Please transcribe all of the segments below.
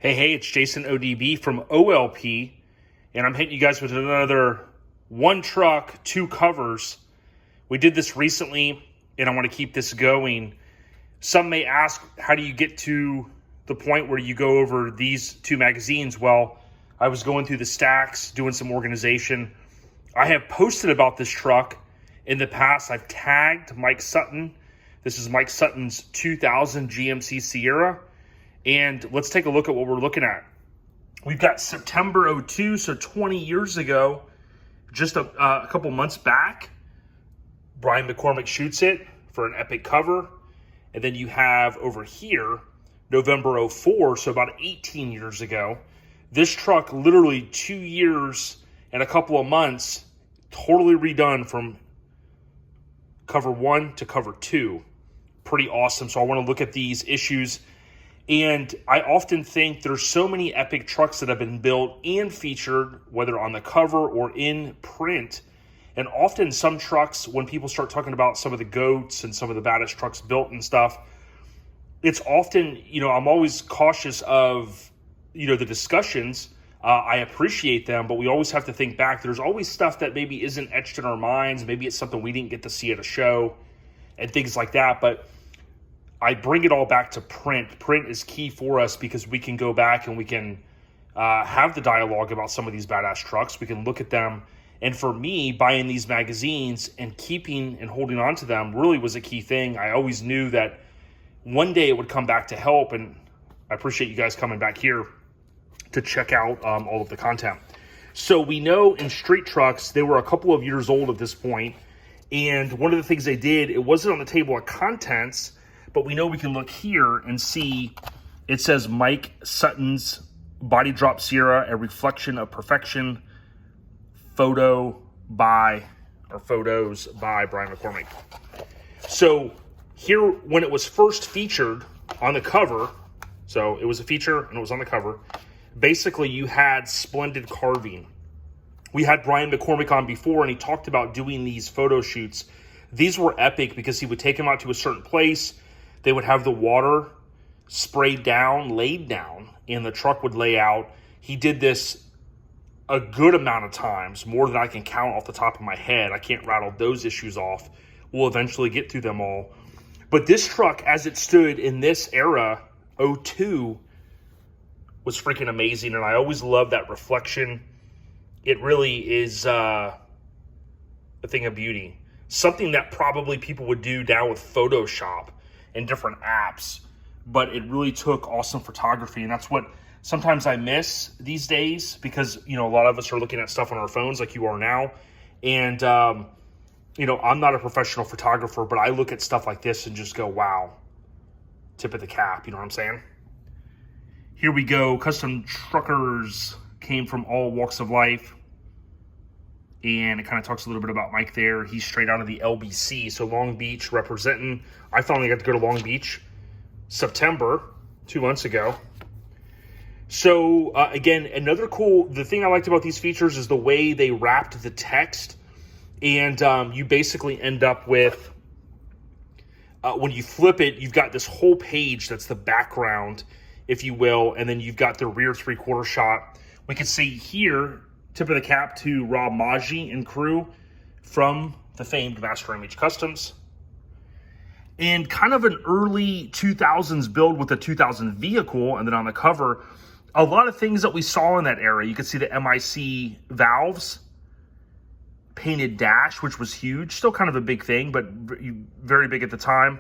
Hey, it's Jason ODB from OLP, and I'm hitting you guys with another one truck, two covers. We did this recently, and I want to keep this going. Some may ask, how do you get to the point where you go over these two magazines? Well, I was going through the stacks, doing some organization. I have posted about this truck in the past. I've tagged Mike Sutton. This is Mike Sutton's 2000 GMC Sierra. And let's take a look at what we're looking at. We've got September 02, so 20 years ago, just a couple months back, Brian McCormick shoots it for an epic cover. And then you have over here, November 04, so about 18 years ago. This truck, literally 2 years and a couple of months, totally redone from cover 1 to cover 2. Pretty awesome. So I want to look at these issues. And I often think there's so many epic trucks that have been built and featured, whether on the cover or in print. And often some trucks, when people start talking about some of the GOATs and some of the baddest trucks built and stuff, it's often, I'm always cautious of, the discussions. I appreciate them, but we always have to think back. There's always stuff that maybe isn't etched in our minds. Maybe it's something we didn't get to see at a show and things like that. But I bring it all back to print. Print is key for us because we can go back and we can have the dialogue about some of these badass trucks. We can look at them. And for me, buying these magazines and keeping and holding on to them really was a key thing. I always knew that one day it would come back to help. And I appreciate you guys coming back here to check out all of the content. So we know in street trucks, they were a couple of years old at this point. And one of the things they did, it wasn't on the table of contents, but we know we can look here and see it says Mike Sutton's Body Drop Sierra, a reflection of perfection, photos by Brian McCormick. So here, when it was first featured on the cover, so it was a feature and it was on the cover, basically you had splendid carving. We had Brian McCormick on before and he talked about doing these photo shoots. These were epic because he would take them out to a certain place. They would have the water sprayed down, laid down, and the truck would lay out. He did this a good amount of times, more than I can count off the top of my head. I can't rattle those issues off. We'll eventually get through them all. But this truck, as it stood in this era, 02, was freaking amazing. And I always love that reflection. It really is a thing of beauty. Something that probably people would do now with Photoshop and different apps, but it really took awesome photography. And that's what sometimes I miss these days because, a lot of us are looking at stuff on our phones like you are now. And, I'm not a professional photographer, but I look at stuff like this and just go, wow, tip of the cap. You know what I'm saying? Here we go. Custom truckers came from all walks of life. And it kind of talks a little bit about Mike there. He's straight out of the LBC, so Long Beach representing. I finally got to go to Long Beach September, 2 months ago. So again, the thing I liked about these features is the way they wrapped the text. And you basically end up with, when you flip it, you've got this whole page that's the background, if you will. And then you've got the rear three-quarter shot. We can see here, tip of the cap to Rob Maggi and crew from the famed Master Image Customs. And kind of an early 2000s build with a 2000 vehicle. And then on the cover, a lot of things that we saw in that era. You can see the MIC valves, painted dash, which was huge. Still kind of a big thing, but very big at the time.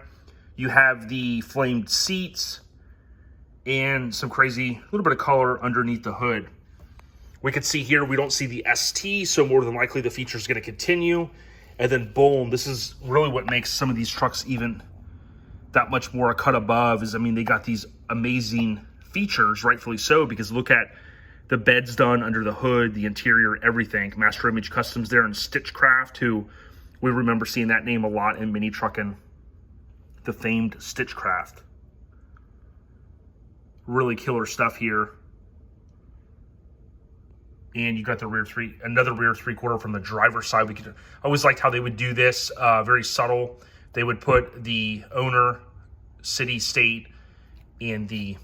You have the flamed seats and some crazy, little bit of color underneath the hood. We can see here, we don't see the ST, so more than likely the feature is going to continue. And then boom, this is really what makes some of these trucks even that much more a cut above is, they got these amazing features, rightfully so, because look at the beds done under the hood, the interior, everything. Master Image Customs there in Stitchcraft, who we remember seeing that name a lot in mini trucking, the famed Stitchcraft. Really killer stuff here. And you got the another rear three-quarter from the driver's side. I always liked how they would do this, very subtle. They would put the owner, city, state, and the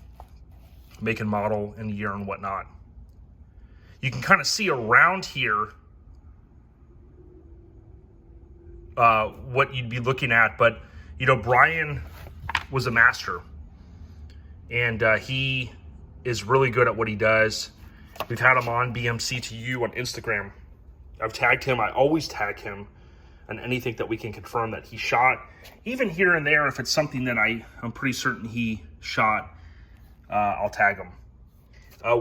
make and model and year and whatnot. You can kind of see around here what you'd be looking at, but you know, Brian was a master, and he is really good at what he does. We've had him on BMC2U on Instagram. I've tagged him. I always tag him on anything that we can confirm that he shot. Even here and there, if it's something that I'm pretty certain he shot, I'll tag him.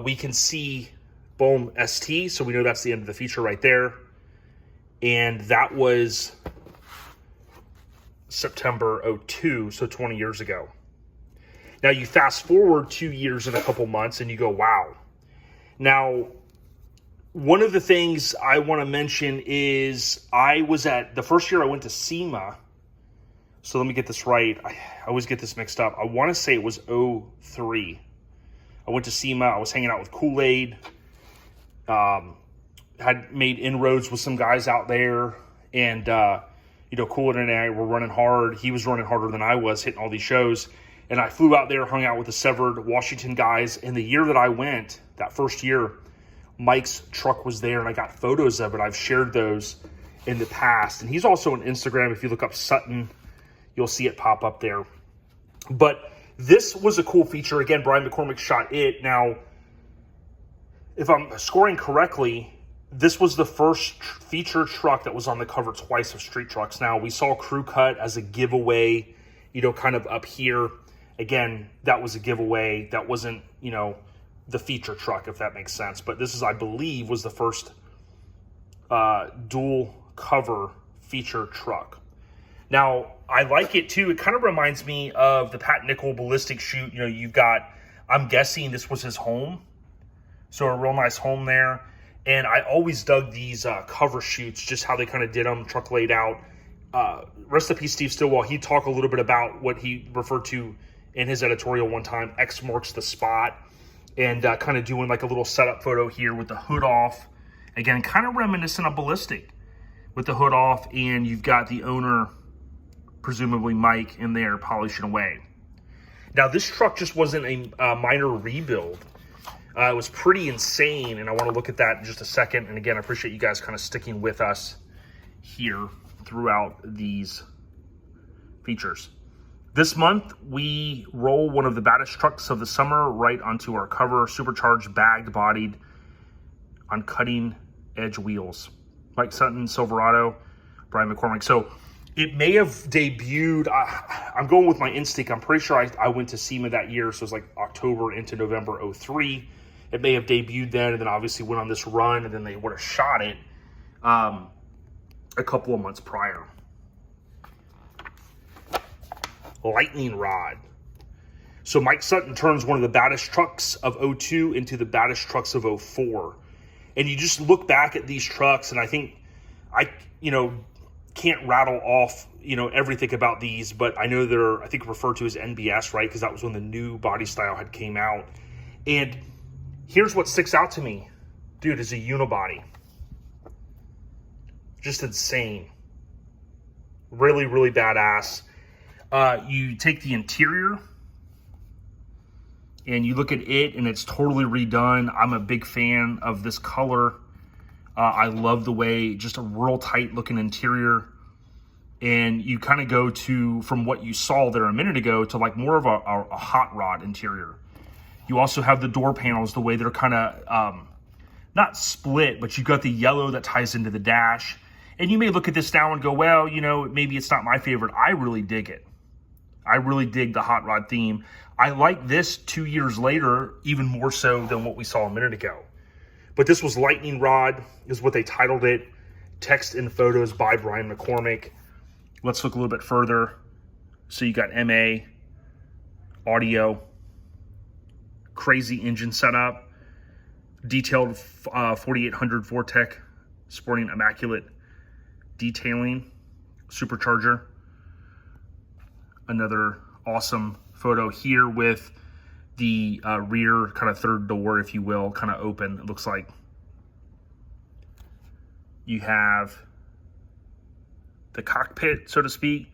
We can see boom, ST, so we know that's the end of the feature right there. And that was September 02, so 20 years ago. Now you fast forward 2 years and a couple months and you go, wow. Now, one of the things I want to mention is I was at, the first year I went to SEMA, so let me get this right. I always get this mixed up. I want to say it was 03. I went to SEMA. I was hanging out with Kool-Aid. Had made inroads with some guys out there. And, you know, Kool-Aid and I were running hard. He was running harder than I was, hitting all these shows. And I flew out there, hung out with the Severed Washington guys. And the year that I went, that first year, Mike's truck was there, and I got photos of it. I've shared those in the past. And he's also on Instagram. If you look up Sutton, you'll see it pop up there. But this was a cool feature. Again, Brian McCormick shot it. Now, if I'm scoring correctly, this was the first feature truck that was on the cover twice of Street Trucks. Now, we saw Crew Cut as a giveaway, you know, kind of up here. Again, that was a giveaway. That wasn't, you know, the feature truck, if that makes sense. But this is, I believe, was the first dual cover feature truck. Now, I like it too. It kind of reminds me of the Pat Nickel ballistic shoot. You know, you've got, I'm guessing this was his home. So a real nice home there. And I always dug these cover shoots, just how they kind of did them, truck laid out. Rest in peace, Steve Stillwell. He talked a little bit about what he referred to in his editorial one time, X marks the spot. And kind of doing like a little setup photo here with the hood off. Again, kind of reminiscent of ballistic with the hood off. And you've got the owner, presumably Mike, in there polishing away. Now, this truck just wasn't a minor rebuild. It was pretty insane, and I want to look at that in just a second. And again, I appreciate you guys kind of sticking with us here throughout these features. This month, we roll one of the baddest trucks of the summer right onto our cover, supercharged, bagged, bodied, on cutting-edge wheels. Mike Sutton, Silverado, Brian McCormick. So it may have debuted, I'm going with my instinct. I'm pretty sure I went to SEMA that year, so it was like October into November 03. It may have debuted then, and then obviously went on this run, and then they would have shot it a couple of months prior. Lightning rod. So Mike Sutton turns one of the baddest trucks of 02 into the baddest trucks of 04. And you just look back at these trucks, and I think you know, can't rattle off, you know, everything about these, but I know they're, I think, referred to as NBS, right? Because that was when the new body style had came out. And here's what sticks out to me, dude, is a unibody. Just insane. Really, really badass. You take the interior and you look at it, and it's totally redone. I'm a big fan of this color. I love the way, just a real tight looking interior. And you kind of go to, from what you saw there a minute ago, to like more of a hot rod interior. You also have the door panels, the way they're kind of, not split, but you've got the yellow that ties into the dash. And you may look at this now and go, well, you know, maybe it's not my favorite. I really dig it. I really dig the hot rod theme. I like this 2 years later, even more so than what we saw a minute ago. But this was Lightning Rod, is what they titled it. Text and photos by Brian McCormick. Let's look a little bit further. So you got MA, audio, crazy engine setup, detailed 4800 Vortec, sporting immaculate detailing, supercharger. Another awesome photo here with the rear kind of third door, if you will, kind of open, it looks like. You have the cockpit, so to speak.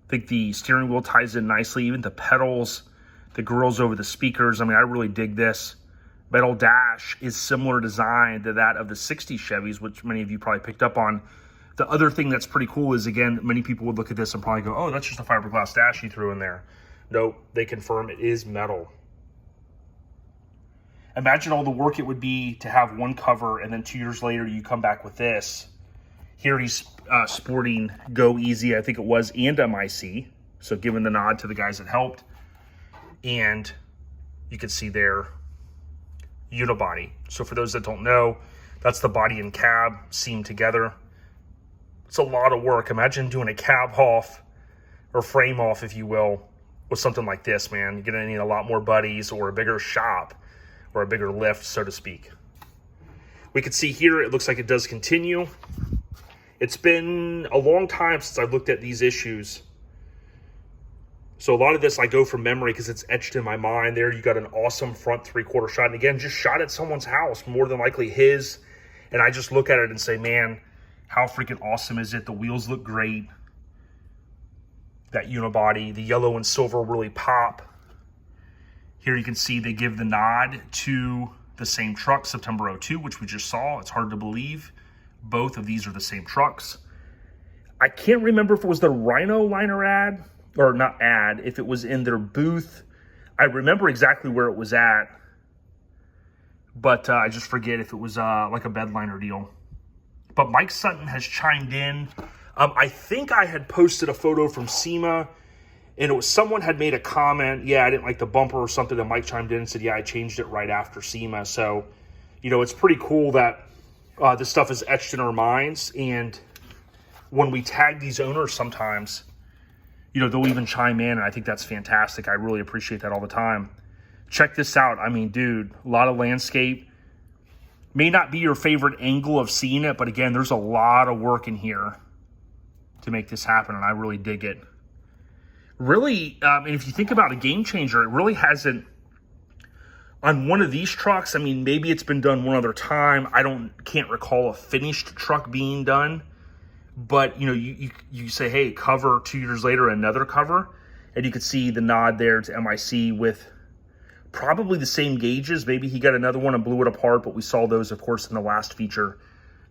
I think the steering wheel ties in nicely. Even the pedals, The grills over the speakers. I mean, I really dig this. Metal dash is similar design to that of the 60 Chevys, which many of you probably picked up on. The other thing that's pretty cool is, again, many people would look at this and probably go, oh, that's just a fiberglass dash you threw in there. Nope, they confirm it is metal. Imagine all the work it would be to have one cover and then 2 years later you come back with this. Here he's sporting Go Easy, I think it was, and MIC. So giving the nod to the guys that helped. And you can see their unibody. So for those that don't know, that's the body and cab seamed together. It's a lot of work. Imagine doing a cab off or frame off, if you will, with something like this, man. You're gonna need a lot more buddies or a bigger shop or a bigger lift, so to speak. We can see here, it looks like it does continue. It's been a long time since I've looked at these issues. So a lot of this I go from memory because it's etched in my mind. There you got an awesome front 3/4 shot. And again, just shot at someone's house, more than likely his. And I just look at it and say, man, how freaking awesome is it? The wheels look great. That unibody, the yellow and silver really pop. Here you can see they give the nod to the same truck, September 02, which we just saw. It's hard to believe. Both of these are the same trucks. I can't remember if it was the Rhino liner ad, or not ad, if it was in their booth. I remember exactly where it was at, but I just forget if it was like a bed liner deal. But Mike Sutton has chimed in. I think I had posted a photo from SEMA, and it was someone had made a comment, yeah, I didn't like the bumper or something, and Mike chimed in and said, yeah, I changed it right after SEMA. So, you know, it's pretty cool that this stuff is etched in our minds, and when we tag these owners sometimes, you know, they'll even chime in, and I think that's fantastic. I really appreciate that all the time. Check this out. I mean, dude, a lot of landscape. May not be your favorite angle of seeing it, but again, there's a lot of work in here to make this happen, and I really dig it. Really, and if you think about a game changer, it really hasn't, on one of these trucks, I mean, maybe it's been done one other time. Can't recall a finished truck being done. But, you know, you say, hey, cover 2 years later, another cover. And you could see the nod there to MIC with probably the same gauges. Maybe he got another one and blew it apart, but we saw those, of course, in the last feature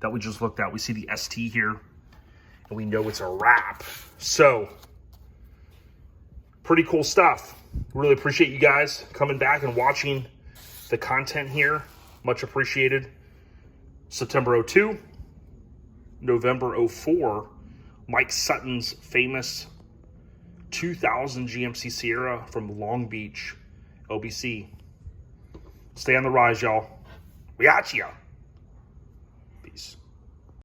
that we just looked at. We see the ST here, and we know it's a wrap. So, pretty cool stuff. Really appreciate you guys coming back and watching the content here. Much appreciated. September 02. November 04, Mike Sutton's famous 2000 GMC Sierra from Long Beach, OBC. Stay on the rise, y'all. We got ya. Peace.